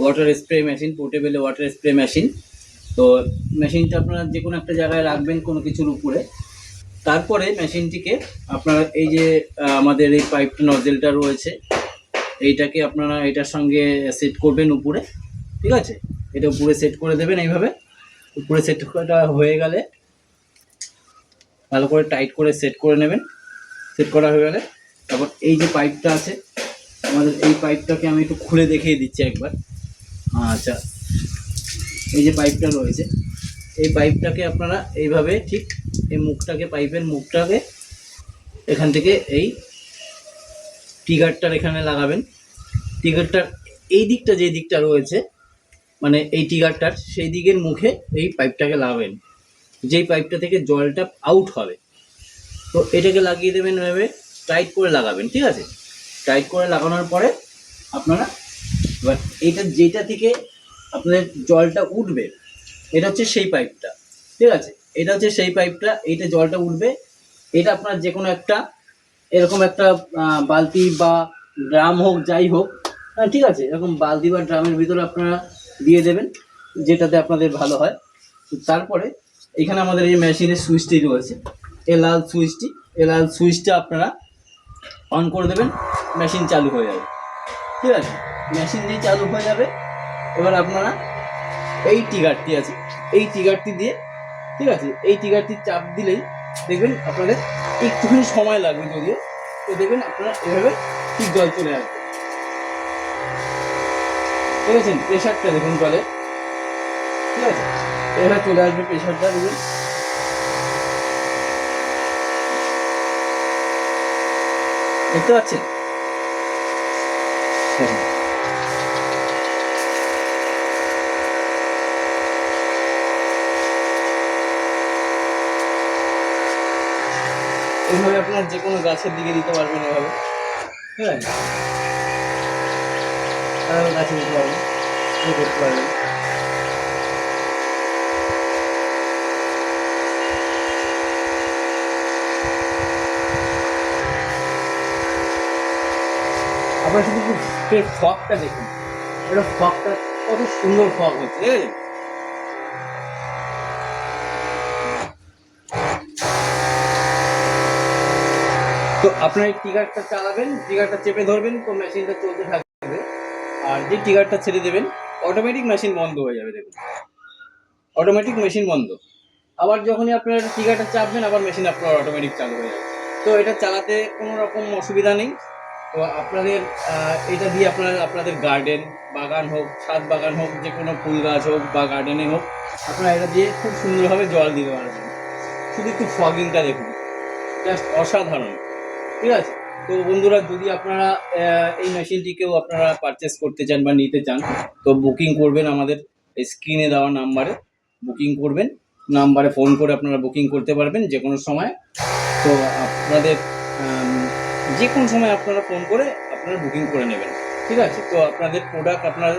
Water spray machine, portable water spray machine. তো মেশিনটা আপনারা যে কোনো একটা জায়গায় রাখবেন কোনো কিছুর উপরে। তারপরে মেশিনটিকে আপনারা এই যে আমাদের এই পাইপ নজেলটা রয়েছে, এইটাকে আপনারা এটার সঙ্গে সেট করবেন উপরে, ঠিক আছে? এটা উপরে সেট করে দেবেন এইভাবে। উপরে সেট করা হয়ে গেলে ভালো করে টাইট করে সেট করে নেবেন। সেট করা হয়ে গেলে তারপর এই যে পাইপটা আছে আমাদের, এই পাইপটাকে আমি একটু খুলে দেখিয়ে দিচ্ছি একবার। আচ্ছা, এই যে পাইপটা রয়েছে, এই পাইপটাকে আপনারা এইভাবে ঠিক এই মুখটাকে, পাইপের মুখটাকে এখান থেকে এই টিগারটার এখানে লাগাবেন। টিগারটার এই দিকটা, যে দিকটা রয়েছে মানে এই টিগারটার সেই দিকের মুখে এই পাইপটাকে লাগাবেন, যেই পাইপটা থেকে জলটা আউট হবে। তো এটাকে লাগিয়ে দেবেন এভাবে, টাইট করে লাগাবেন, ঠিক আছে? টাইট করে লাগানোর পরে আপনারা এবার এইটা যেটা থেকে আপনাদের জলটা উঠবে, এটা হচ্ছে সেই পাইপটা, ঠিক আছে? এটা হচ্ছে সেই পাইপটা, এইটা জলটা উঠবে। এটা আপনার যে কোনো একটা এরকম একটা বালতি বা ড্রাম হোক, যাই হোক, ঠিক আছে, এরকম বালতি বা ড্রামের ভিতরে আপনারা দিয়ে দেবেন, যেটাতে আপনাদের ভালো হয়। তারপরে এখানে আমাদের এই মেশিনের সুইচটি রয়েছে, এই লাল সুইচটি, এই লাল সুইচটা আপনারা অন করে দেবেন, মেশিন চালু হয়ে যাবে, ঠিক আছে? মেশিন দিয়ে চালু হয়ে যাবে। এবার আপনারা এই টিগারটি আছে, এই টিগারটি দিয়ে, ঠিক আছে, এই টিগারটি চাপ দিলেই দেখবেন আপনাদের একটুখানি সময় লাগবে যদিও, তো দেখবেন আপনারা এভাবে ঠিক জল চলে আসবে, ঠিক আছে? প্রেশারটা দেখুন জলে, ঠিক আছে, এভাবে চলে আসবে প্রেশারটা, দেখুন। দেখতে পাচ্ছেন? এইভাবে আপনার যে কোনো গাছের দিকে দিতে পারবেন এভাবে, ঠিক আছে? গাছে দিতে পারবেন, করতে পারবেন। আপনার শুধু ফগটা দেখুন, এটা ফগটা কত সুন্দর ফগ হচ্ছে, ঠিক আছে? তো আপনার এই টিগারটা চালাবেন, টিগারটা চেপে ধরবেন, তো মেশিনটা চলতে থাকবে। আর যে টিগারটা ছেড়ে দেবেন অটোমেটিক মেশিন বন্ধ হয়ে যাবে, দেখুন, অটোমেটিক মেশিন বন্ধ। আবার যখনই আপনার টিগারটা চাপবেন আবার মেশিন আপনার অটোমেটিক চালু হয়ে যাবে। তো এটা চালাতে কোনো রকম অসুবিধা নেই। তো আপনাদের এটা দিয়ে আপনাদের গার্ডেন, বাগান হোক, ছাদ বাগান হোক, যে কোনো ফুল গাছ হোক বা গার্ডেনে হোক, আপনারা এটা দিয়ে খুব সুন্দরভাবে জল দিতে পারবেন। শুধু একটু ফগিংটা দেখুন, জাস্ট অসাধারণ, ঠিক আছে? তো বন্ধুরা, যদি আপনারা এই মেশিনটিকেও আপনারা পারচেস করতে চান বা নিতে চান, তো বুকিং করবেন আমাদের স্ক্রিনে দেওয়া নাম্বারে, বুকিং করবেন, নাম্বারে ফোন করে আপনারা বুকিং করতে পারবেন যে কোনো সময়। তো আপনাদের যে কোনো সময় আপনারা ফোন করে আপনারা বুকিং করে নেবেন, ঠিক আছে? তো আপনাদের প্রোডাক্ট আপনার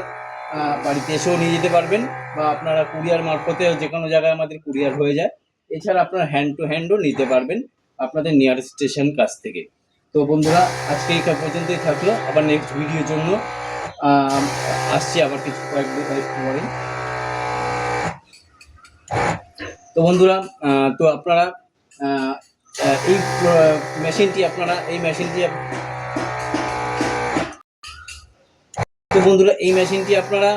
বাড়িতে এসেও নিয়ে যেতে পারবেন, বা আপনারা কুরিয়ার মারফতে যে কোনো জায়গায় আমাদের কুরিয়ার হয়ে যায়। এছাড়া আপনারা হ্যান্ড টু হ্যান্ডও নিতে পারবেন আপনাদের নিয়ার স্টেশন কাছ থেকে। তো বন্ধুরা, আজকে এই পর্যন্তই থাকলো, আবার নেক্সট ভিডিওর জন্য আসছি আবার কিছু কয়েকদিন পরেই। তো বন্ধুরা, তো আপনারা এই মেশিনটি আপনারা এই মেশিনটি তো বন্ধুরা, এই মেশিনটি আপনারা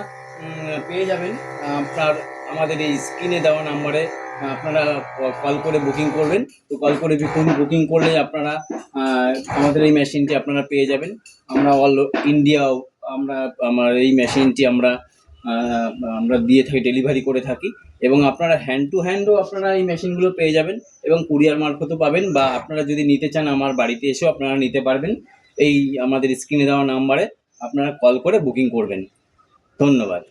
পেয়ে যাবেন আপনার আমাদের এই স্ক্রিনে দেওয়া নাম্বারে। আপনারা কল করে বুকিং করবেন। তো কল করে বুকিং করলে আপনারা আমাদের এই মেশিনটি আপনারা পেয়ে যাবেন। আমরা অল ইন্ডিয়াও আমার এই মেশিনটি আমরা দিয়ে থাকি, ডেলিভারি করে থাকি। এবং আপনারা হ্যান্ড টু হ্যান্ডও আপনারা এই মেশিনগুলো পেয়ে যাবেন, এবং কুরিয়ার মারফতও পাবেন, বা আপনারা যদি নিতে চান আমার বাড়িতে এসেও আপনারা নিতে পারবেন। এই আমাদের স্ক্রিনে দেওয়া নাম্বারে আপনারা কল করে বুকিং করবেন। ধন্যবাদ।